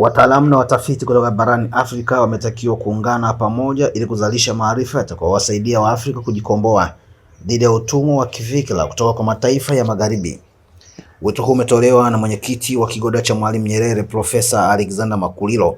Wataalamu na watafiti kutoka barani Afrika wametakiwa kuungana pamoja ili kuzalisha maarifa yatakayowasaidia Waafrika kujikomboa dhidi ya utumwa wa kifikra kutoka kwa mataifa ya Magharibi. Wito huu umetolewa na mwenyekiti wa kigoda cha Mwalimu Nyerere Profesa Alexander Makulilo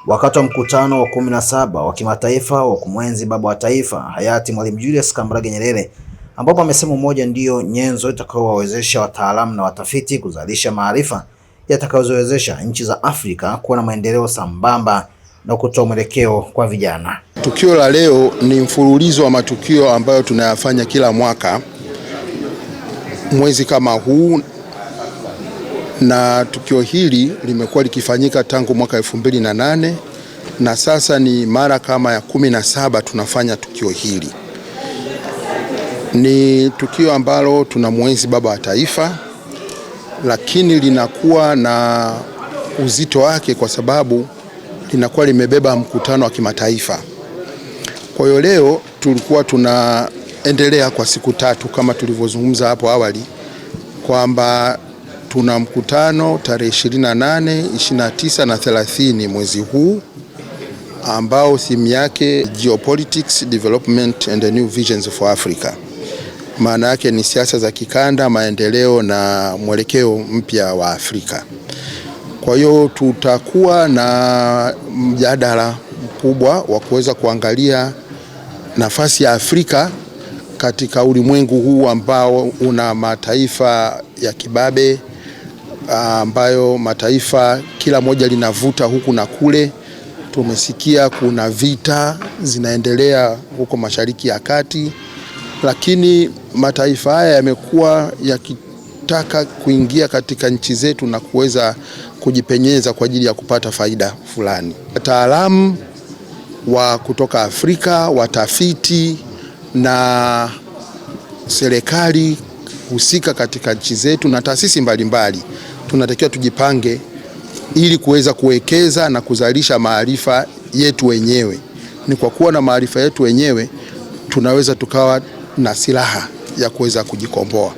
wakati wa mkutano wa 17 wa kimataifa wa kumwenzi baba wa taifa hayati Mwalimu Julius Kambarage Nyerere, ambapo amesema umoja ndio nyenzo itakayowawezesha wataalamu na watafiti kuzalisha maarifa yatakayowezesha nchi za Afrika kuwa na maendeleo sambamba na kutoa mwelekeo kwa vijana. Tukio la leo ni mfululizo wa matukio ambayo tunayafanya kila mwaka mwezi kama huu, na tukio hili limekuwa likifanyika tangu mwaka 2008 na sasa ni mara kama ya 17 tunafanya tukio hili. Ni tukio ambalo tunamwenzi baba wa taifa, lakini linakuwa na uzito wake kwa sababu linakuwa limebeba mkutano wa kimataifa. Kwa hiyo leo tulikuwa tunaendelea kwa siku 3 kama tulivyozungumza hapo awali kwamba tuna mkutano tarehe 28, 29 na 30 mwezi huu ambao theme yake Geopolitics, Development and the New Visions for Africa. Maana yake ni siasa za kikanda, maendeleo na mwelekeo mpya wa Afrika. Kwa hiyo tutakuwa na mjadala mkubwa wa kuweza kuangalia nafasi ya Afrika katika ulimwengu huu ambao una mataifa ya kibabe, ambayo mataifa kila moja linavuta huku na kule. Tumesikia kuna vita zinaendelea huko Mashariki ya Kati, lakini mataifa haya yamekuwa yakitaka kuingia katika nchi zetu na kuweza kujipenyeza kwa ajili ya kupata faida fulani. Wataalamu wa kutoka Afrika, watafiti na serikali husika katika nchi zetu na taasisi mbalimbali tunatakiwa tujipange ili kuweza kuwekeza na kuzalisha maarifa yetu wenyewe. Ni kwa kuwa na maarifa yetu wenyewe tunaweza tukawa na silaha ya kuweza kujikomboa.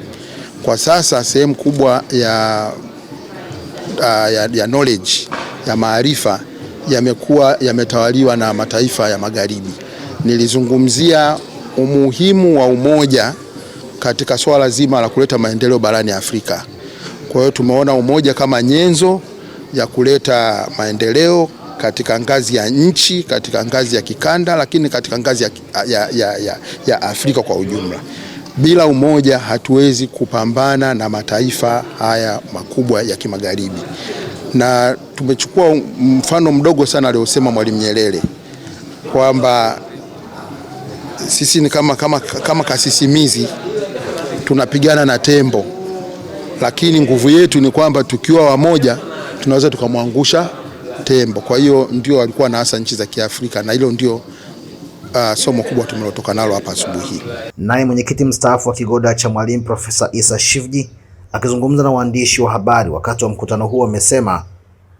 Kwa sasa sehemu kubwa ya knowledge, ya maarifa yamekuwa yametawaliwa na mataifa ya Magharibi. Nilizungumzia umuhimu wa umoja katika swala zima la kuleta maendeleo barani Afrika. Kwa hiyo tumeona umoja kama nyenzo ya kuleta maendeleo katika ngazi ya nchi, katika ngazi ya kikanda, lakini katika ngazi ya Afrika kwa ujumla. Bila umoja hatuwezi kupambana na mataifa haya makubwa ya kimagharibi. Na tumechukua mfano mdogo sana aliosema Mwalimu Nyerere kwamba sisi ni kama kasisimizi tunapigana na tembo, lakini nguvu yetu ni kwamba tukiwa wamoja tunaweza tukamwangusha tembo. Kwa hiyo ndio walikuwa na hasa nchi za Kiafrika, na hilo ndio somo kubwa tumelotoka nalo hapa asubuhi. Naye mwenyekiti mstaafu wa kigoda cha Mwalimu Profesa Issa Shivji akizungumza na waandishi wa habari wakati wa mkutano huo amesema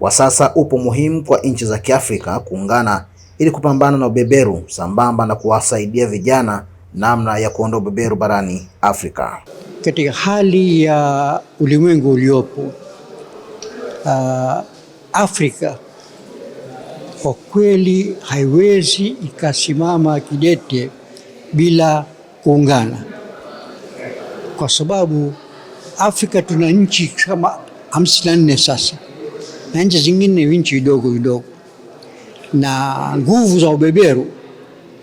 wa sasa upo muhimu kwa nchi za Kiafrika kuungana ili kupambana na ubeberu sambamba na kuwasaidia vijana namna ya kuondoa ubeberu barani Afrika. Katika hali ya ulimwengu uliopo, Afrika kwa kweli haiwezi ikasimama kidete bila kuungana, kwa sababu Afrika tuna nchi kama 54 sasa, na nchi zingine ni nchi vidogo vidogo, na nguvu za ubeberu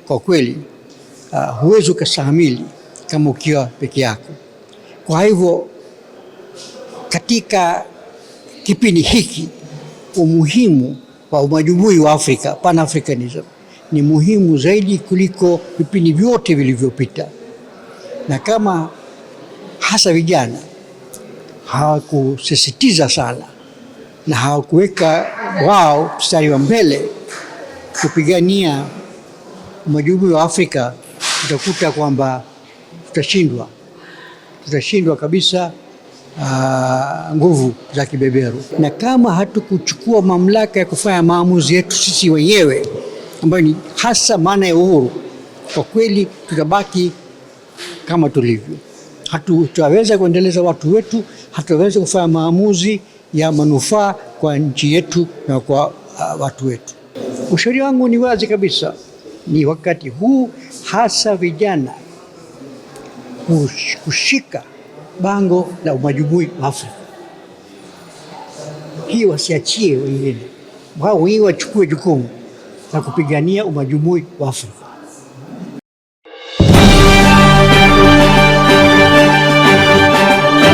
kwa kweli huwezi ukastahimili kama ukiwa peke yako. Kwa hivyo katika kipindi hiki umuhimu wa umajumui wa Afrika, Pan-Africanism, ni muhimu zaidi kuliko vipindi vyote vilivyopita. Na kama hasa vijana hawakusisitiza sana na hawakuweka wao mstari wa mbele kupigania umajumui wa Afrika, utakuta kwamba tutashindwa kabisa nguvu za kibeberu. Na kama hatukuchukua mamlaka ya kufanya maamuzi yetu sisi wenyewe, ambayo ni hasa maana ya uhuru, kwa kweli tutabaki kama tulivyo. Hatutaweza kuendeleza watu wetu, hatutaweza kufanya maamuzi ya manufaa kwa nchi yetu na kwa watu wetu. Ushauri wangu ni wazi kabisa, ni wakati huu hasa vijana kushika bango la umajumui wa Afrika. Hii wasiachie wengine, wao wenyewe wachukue jukumu la kupigania umajumui wa Afrika.